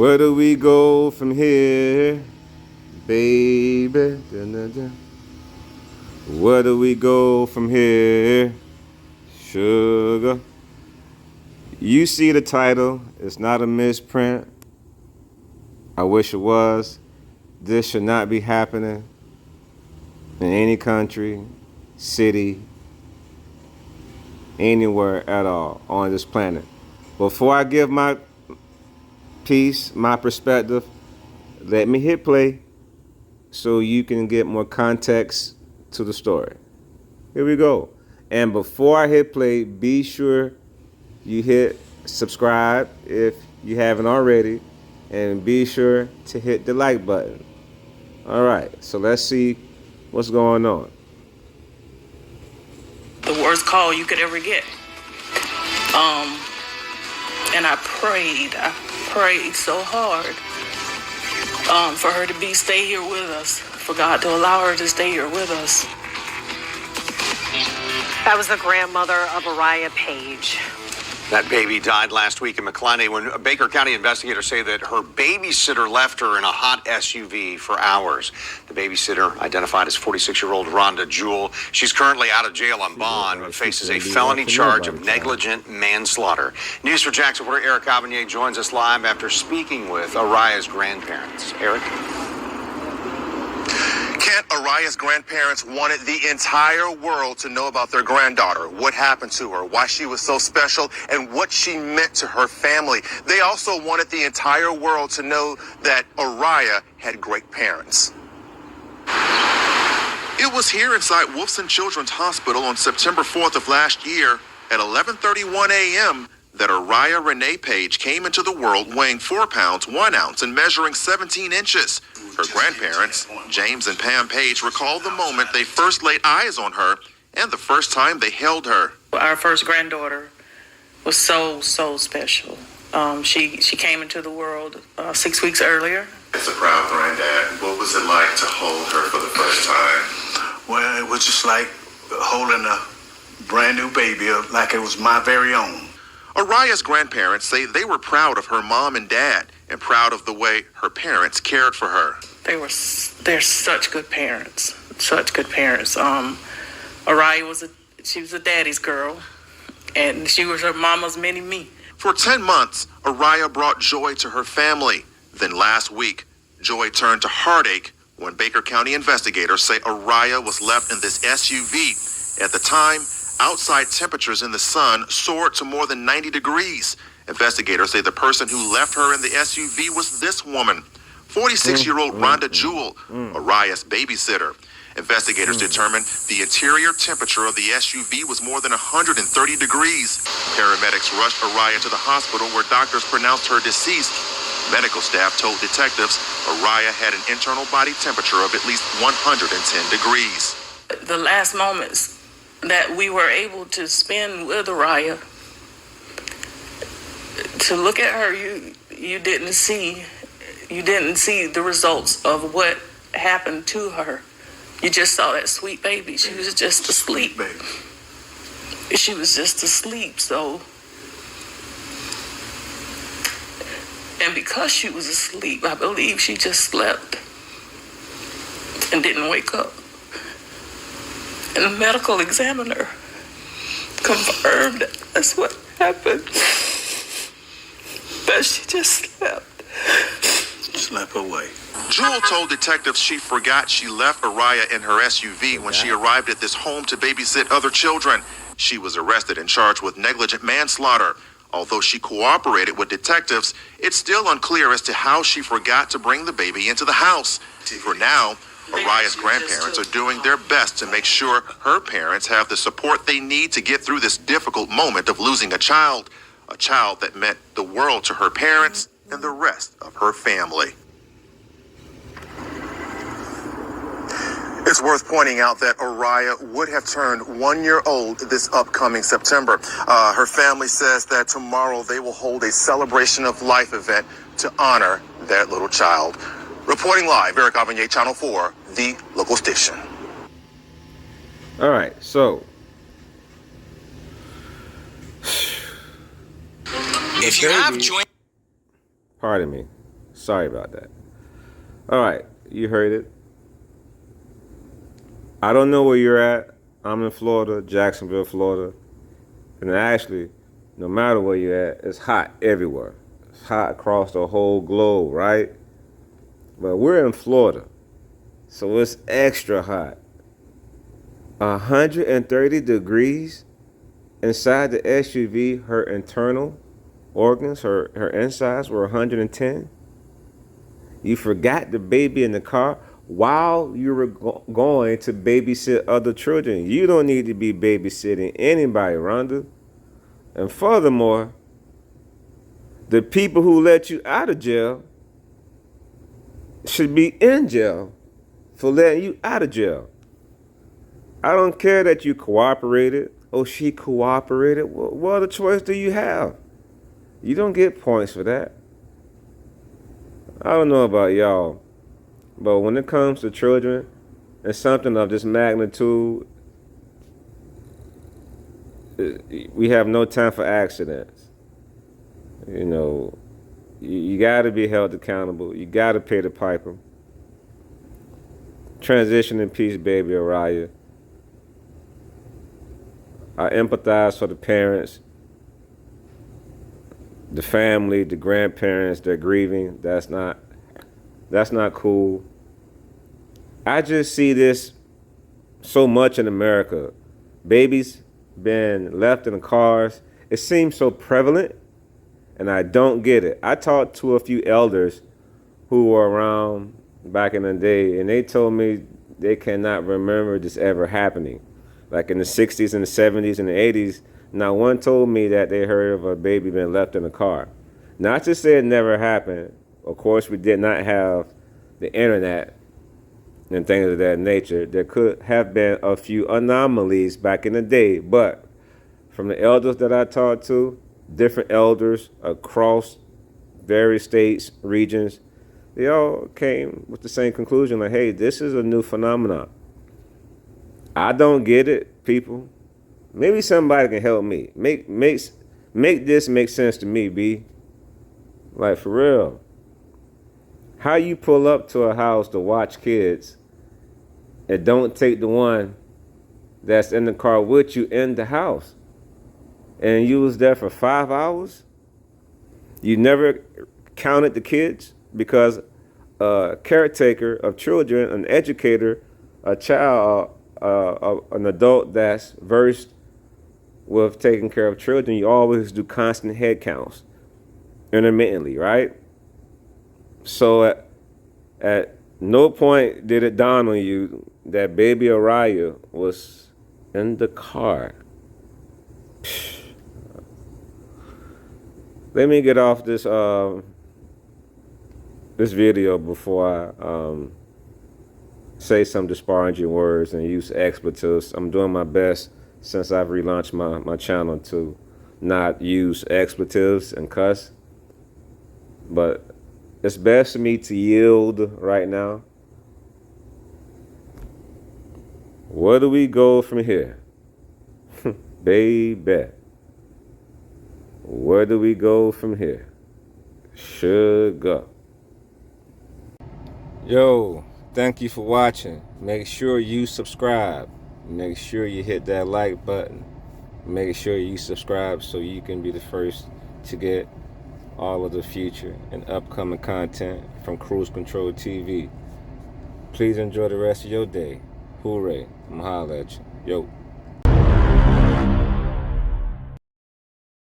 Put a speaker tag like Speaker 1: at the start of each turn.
Speaker 1: Where do we go from here, baby? Dun-dun-dun. Where do we go from here, sugar? You see the title. It's not a misprint. I wish it was. This should not be happening in any country, city, anywhere at all on this planet. Before I give my piece, my perspective, let me hit play so you can get more context to the story. Here we go. And before I hit play, be sure you hit subscribe if you haven't already, and be sure to hit the like button. All right, so let's see what's going on.
Speaker 2: The worst call you could ever get. And I prayed so hard for her to stay here with us, for God to allow her to stay here with us.
Speaker 3: That was the grandmother of Ariah Page.
Speaker 4: That baby died last week in McClellan when Baker County investigators say that her babysitter left her in a hot SUV for hours. The babysitter, identified as 46-year-old Rhonda Jewell, she's currently out of jail on bond but faces a felony charge of negligent manslaughter. News4Jax reporter Ariah Page joins us live after speaking with Ariah's grandparents. Eric?
Speaker 5: Kent, Ariah's grandparents wanted the entire world to know about their granddaughter, what happened to her, why she was so special, and what she meant to her family. They also wanted the entire world to know that Ariah had great parents. It was here inside Wolfson Children's Hospital on September 4th of last year at 11:31 a.m. that Ariah Renee Page came into the world weighing 4 pounds, 1 ounce, and measuring 17 inches. Her grandparents, James and Pam Page, recalled the moment they first laid eyes on her and the first time they held her.
Speaker 2: Our first granddaughter was so special. She came into the world 6 weeks earlier.
Speaker 5: As a proud granddad, what was it like to hold her for the first time?
Speaker 6: Well, it was just like holding a brand new baby, like it was my very own.
Speaker 5: Ariah's grandparents say they were proud of her mom and dad and proud of the way her parents cared for her.
Speaker 2: They're such good parents, such good parents. Ariah was a daddy's girl, and she was her mama's mini-me.
Speaker 5: For 10 months, Ariah brought joy to her family. Then last week, joy turned to heartache when Baker County investigators say Ariah was left in this SUV. At the time, outside temperatures in the sun soared to more than 90 degrees. Investigators say the person who left her in the SUV was this woman, 46-year-old Rhonda Jewell, Ariah's babysitter. Investigators determined the interior temperature of the SUV was more than 130 degrees. Paramedics rushed Ariah to the hospital where doctors pronounced her deceased. Medical staff told detectives Ariah had an internal body temperature of at least 110 degrees.
Speaker 2: The last moments that we were able to spend with Ariah, to look at her, you didn't see the results of what happened to her. You just saw that sweet baby. She was just asleep. She was just asleep. So, and because she was asleep, I believe she just slept and didn't wake up. And the medical examiner confirmed that's what happened. That she just slept.
Speaker 6: Slept away.
Speaker 5: Jewell told detectives she forgot she left Ariah in her SUV when she arrived at this home to babysit other children. She was arrested and charged with negligent manslaughter. Although she cooperated with detectives, it's still unclear as to how she forgot to bring the baby into the house. For now, Ariah's grandparents are doing their best to make sure her parents have the support they need to get through this difficult moment of losing a child that meant the world to her parents and the rest of her family. It's worth pointing out that Ariah would have turned 1 year old this upcoming September. Her family says that tomorrow they will hold a celebration of life event to honor that little child. Reporting live, Ariah Page, Channel 4, the local station.
Speaker 1: All right, so
Speaker 7: if you have joined,
Speaker 1: pardon me. Sorry about that. All right, you heard it. I don't know where you're at. I'm in Florida, Jacksonville, Florida. And actually, no matter where you're at, it's hot everywhere. It's hot across the whole globe, right? But we're in Florida, so it's extra hot. 130 degrees inside the SUV. Her internal organs, her insides were 110. You forgot the baby in the car while you were going to babysit other children. You don't need to be babysitting anybody, Rhonda. And furthermore, the people who let you out of jail should be in jail for letting you out of jail. I don't care that you cooperated or she cooperated. What other choice do you have? You don't get points for that. I don't know about y'all, but when it comes to children and something of this magnitude, we have no time for accidents. You know, you got to be held accountable. You got to pay the piper. Transition in peace, baby Ariah. I empathize for the parents, the family, the grandparents. They're grieving. That's not cool. I just see this so much in America. Babies being left in the cars. It seems so prevalent, and I don't get it. I talked to a few elders who were around back in the day, and they told me they cannot remember this ever happening. Like in the 60s and the 70s and the 80s, not one told me that they heard of a baby being left in a car. Not to say it never happened. Of course, we did not have the internet and things of that nature. There could have been a few anomalies back in the day, but from the elders that I talked to, different elders across various states, regions, they all came with the same conclusion, like, hey, this is a new phenomenon. I don't get it, people. Maybe somebody can help me. Make this make sense to me, B. Like, for real. How you pull up to a house to watch kids and don't take the one that's in the car with you in the house, and you was there for 5 hours? You never counted the kids? Because a caretaker of children, an educator, a child, an adult that's versed with taking care of children, you always do constant head counts intermittently, right? So at no point did it dawn on you that baby Ariah was in the car. Let me get off this this video before I say some disparaging words and use expletives. I'm doing my best since I've relaunched my channel to not use expletives and cuss. But it's best for me to yield right now. Where do we go from here? Baby. Where do we go from here? Sugar. Yo, thank you for watching. Make sure you subscribe. Make sure you hit that like button. Make sure you subscribe so you can be the first to get all of the future and upcoming content from Cruise Control TV. Please enjoy the rest of your day. Hooray. I'm holla at you. Yo.